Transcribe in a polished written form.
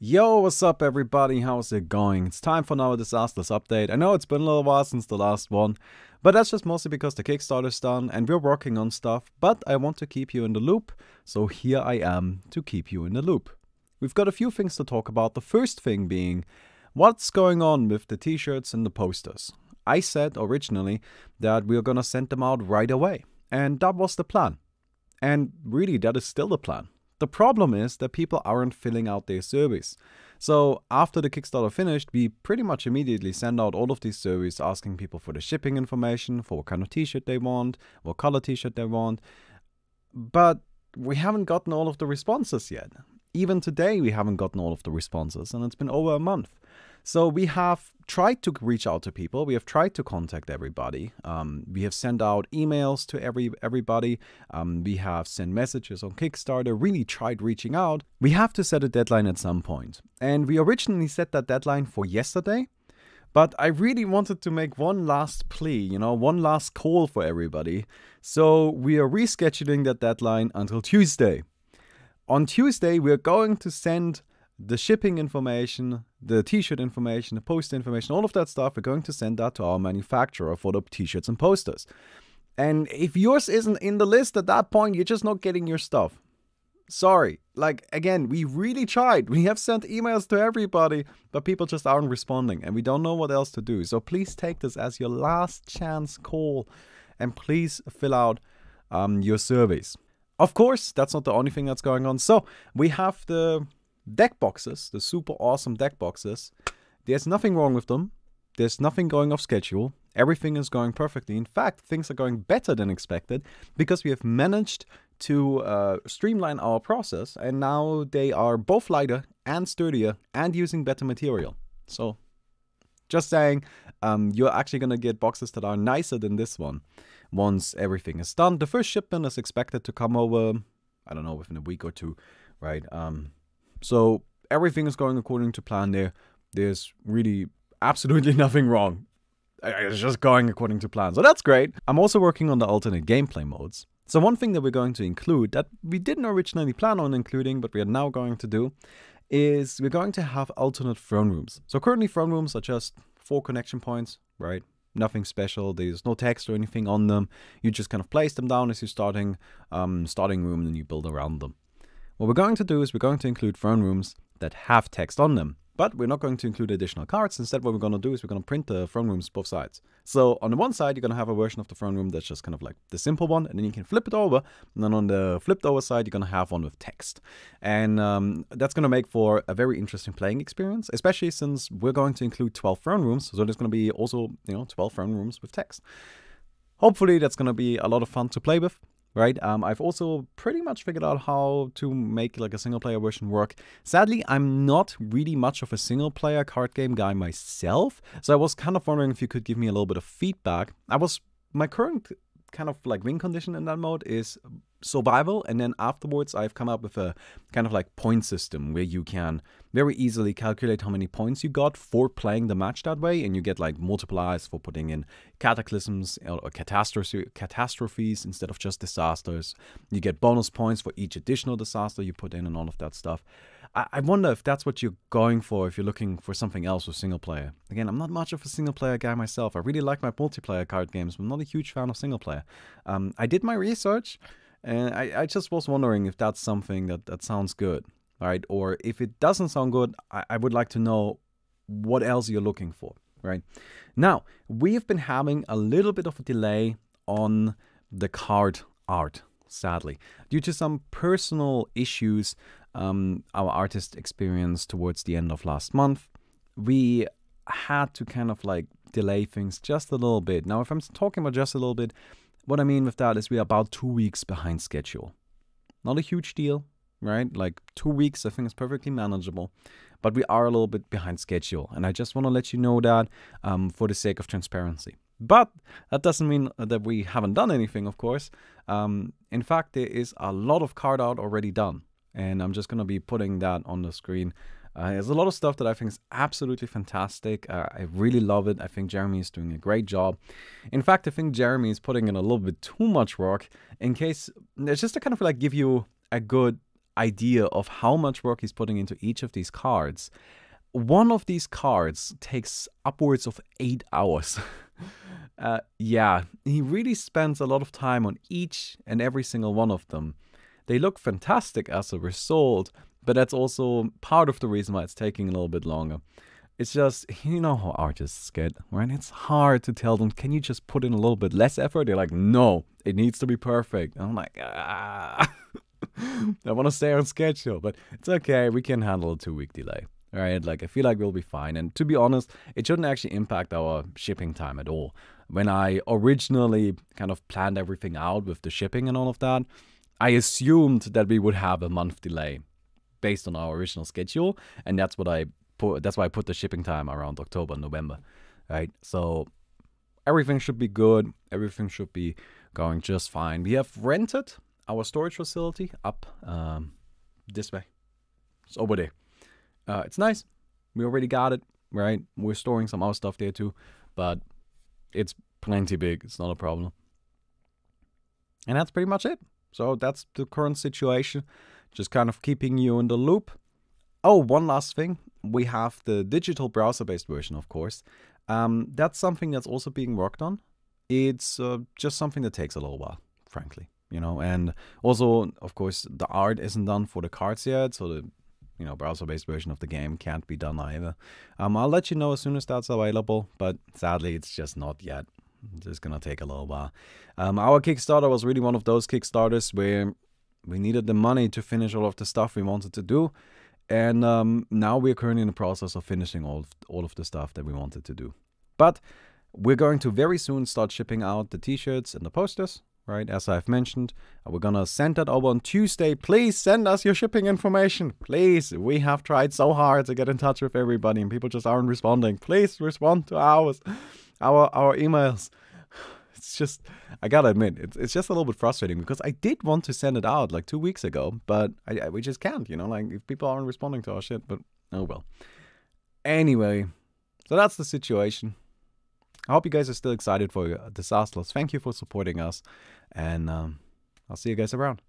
Yo, what's up everybody? How's it going? It's time for another Disastles update. I know it's been a little while since the last one, but that's just mostly because the Kickstarter's done and we're working on stuff, but I want to keep you in the loop, so here I am to keep you in the loop. We've got a few things to talk about, the first thing being what's going on with the t-shirts and the posters. I said originally that we were gonna send them out right away, and that was the plan. And really, that is still the plan. The problem is that people aren't filling out their surveys. So after the Kickstarter finished, we pretty much immediately send out all of these surveys asking people for the shipping information, for what kind of t-shirt they want, what color t-shirt they want. But we haven't gotten all of the responses yet. Even today, we haven't gotten all of the responses, and it's been over a month. So we have tried to reach out to people. We have tried to contact everybody. We have sent out emails to everybody. We have sent messages on Kickstarter, really tried reaching out. We have to set a deadline at some point. And we originally set that deadline for yesterday. But I really wanted to make one last plea, one last call for everybody. So we are rescheduling that deadline until Tuesday. On Tuesday, we're going to send the shipping information, the t-shirt information, the poster information, all of that stuff. We're going to send that to our manufacturer for the t-shirts and posters. And if yours isn't in the list at that point, you're just not getting your stuff. Sorry. Again, we really tried. We have sent emails to everybody, but people just aren't responding and we don't know what else to do. So please take this as your last chance call and please fill out your surveys. Of course, that's not the only thing that's going on. So we have the deck boxes, the super awesome deck boxes. There's nothing wrong with them. There's nothing going off schedule. Everything is going perfectly. In fact, things are going better than expected because we have managed to streamline our process, and now they are both lighter and sturdier and using better material. So just saying, you're actually going to get boxes that are nicer than this one once everything is done. The first shipment is expected to come over, I don't know, within a week or two, right? So everything is going according to plan there. There's really absolutely nothing wrong. It's just going according to plan. So that's great. I'm also working on the alternate gameplay modes. So one thing that we're going to include that we didn't originally plan on including, but we are now going to do, is we're going to have alternate throne rooms. So currently throne rooms are just 4 connection points, right? Nothing special. There's no text or anything on them. You just kind of place them down as your starting room and you build around them. What we're going to do is we're going to include throne rooms that have text on them, but we're not going to include additional cards. Instead, what we're going to do is we're going to print the throne rooms both sides. So on the one side, you're going to have a version of the throne room that's just kind of like the simple one, and then you can flip it over. And then on the flipped over side, you're going to have one with text. And that's going to make for a very interesting playing experience, especially since we're going to include 12 throne rooms. So there's going to be also, 12 throne rooms with text. Hopefully, that's going to be a lot of fun to play with. Right, I've also pretty much figured out how to make like a single player version work. Sadly, I'm not really much of a single player card game guy myself, so I was kind of wondering if you could give me a little bit of feedback. My current kind of like win condition in that mode is survival, and then afterwards I've come up with a kind of like point system where you can very easily calculate how many points you got for playing the match that way, and you get like multipliers for putting in cataclysms or catastrophes instead of just disasters. You get bonus points for each additional disaster you put in and all of that stuff. I wonder if that's what you're going for, if you're looking for something else with single player. Again, I'm not much of a single player guy myself. I really like my multiplayer card games, but I'm not a huge fan of single player. I did my research, and I just was wondering if that's something that sounds good, right? Or if it doesn't sound good, I would like to know what else you're looking for, right? Now, we've been having a little bit of a delay on the card art, sadly, due to some personal issues our artist experienced towards the end of last month. We had to kind of like delay things just a little bit. Now, if I'm talking about just a little bit, what I mean with that is we are about 2 weeks behind schedule. Not a huge deal, right? Like 2 weeks, I think is perfectly manageable, but we are a little bit behind schedule. And I just want to let you know that for the sake of transparency. But that doesn't mean that we haven't done anything, of course. In fact, there is a lot of card art already done. And I'm just going to be putting that on the screen. There's a lot of stuff that I think is absolutely fantastic. I really love it. I think Jeremy is doing a great job. In fact, I think Jeremy is putting in a little bit too much work in case it's just to kind of like give you a good idea of how much work he's putting into each of these cards. One of these cards takes upwards of 8 hours. Yeah, he really spends a lot of time on each and every single one of them. They look fantastic as a result, but that's also part of the reason why it's taking a little bit longer. It's just, you know how artists get, right? It's hard to tell them, can you just put in a little bit less effort? They're like, no, it needs to be perfect. And I'm like, ah. I want to stay on schedule, but it's okay. We can handle a 2-week delay. All right, like I feel like we'll be fine. And to be honest, it shouldn't actually impact our shipping time at all. When I originally kind of planned everything out with the shipping and all of that, I assumed that we would have a month delay based on our original schedule, and that's what I put. That's why I put the shipping time around October, November, right? So everything should be good. Everything should be going just fine. We have rented our storage facility up this way. It's over there. It's nice. We already got it, right? We're storing some other stuff there too, but it's plenty big. It's not a problem. And that's pretty much it. So that's the current situation. Just kind of keeping you in the loop. Oh, one last thing. We have the digital browser-based version, of course. That's something that's also being worked on. It's just something that takes a little while, frankly. You know, and also, of course, the art isn't done for the cards yet, so the browser-based version of the game can't be done either. I'll let you know as soon as that's available, but sadly, it's just not yet. It's just gonna take a little while. Our Kickstarter was really one of those Kickstarters where we needed the money to finish all of the stuff we wanted to do, and now we're currently in the process of finishing all of the stuff that we wanted to do. But we're going to very soon start shipping out the t-shirts and the posters. Right, as I've mentioned, we're gonna send that over on Tuesday. Please send us your shipping information. Please, we have tried so hard to get in touch with everybody, and people just aren't responding. Please respond to our emails. It's just, I gotta admit, it's just a little bit frustrating because I did want to send it out like 2 weeks ago, but we just can't. Like if people aren't responding to our shit. But oh well. Anyway, so that's the situation. I hope you guys are still excited for Disastles. Thank you for supporting us. And I'll see you guys around.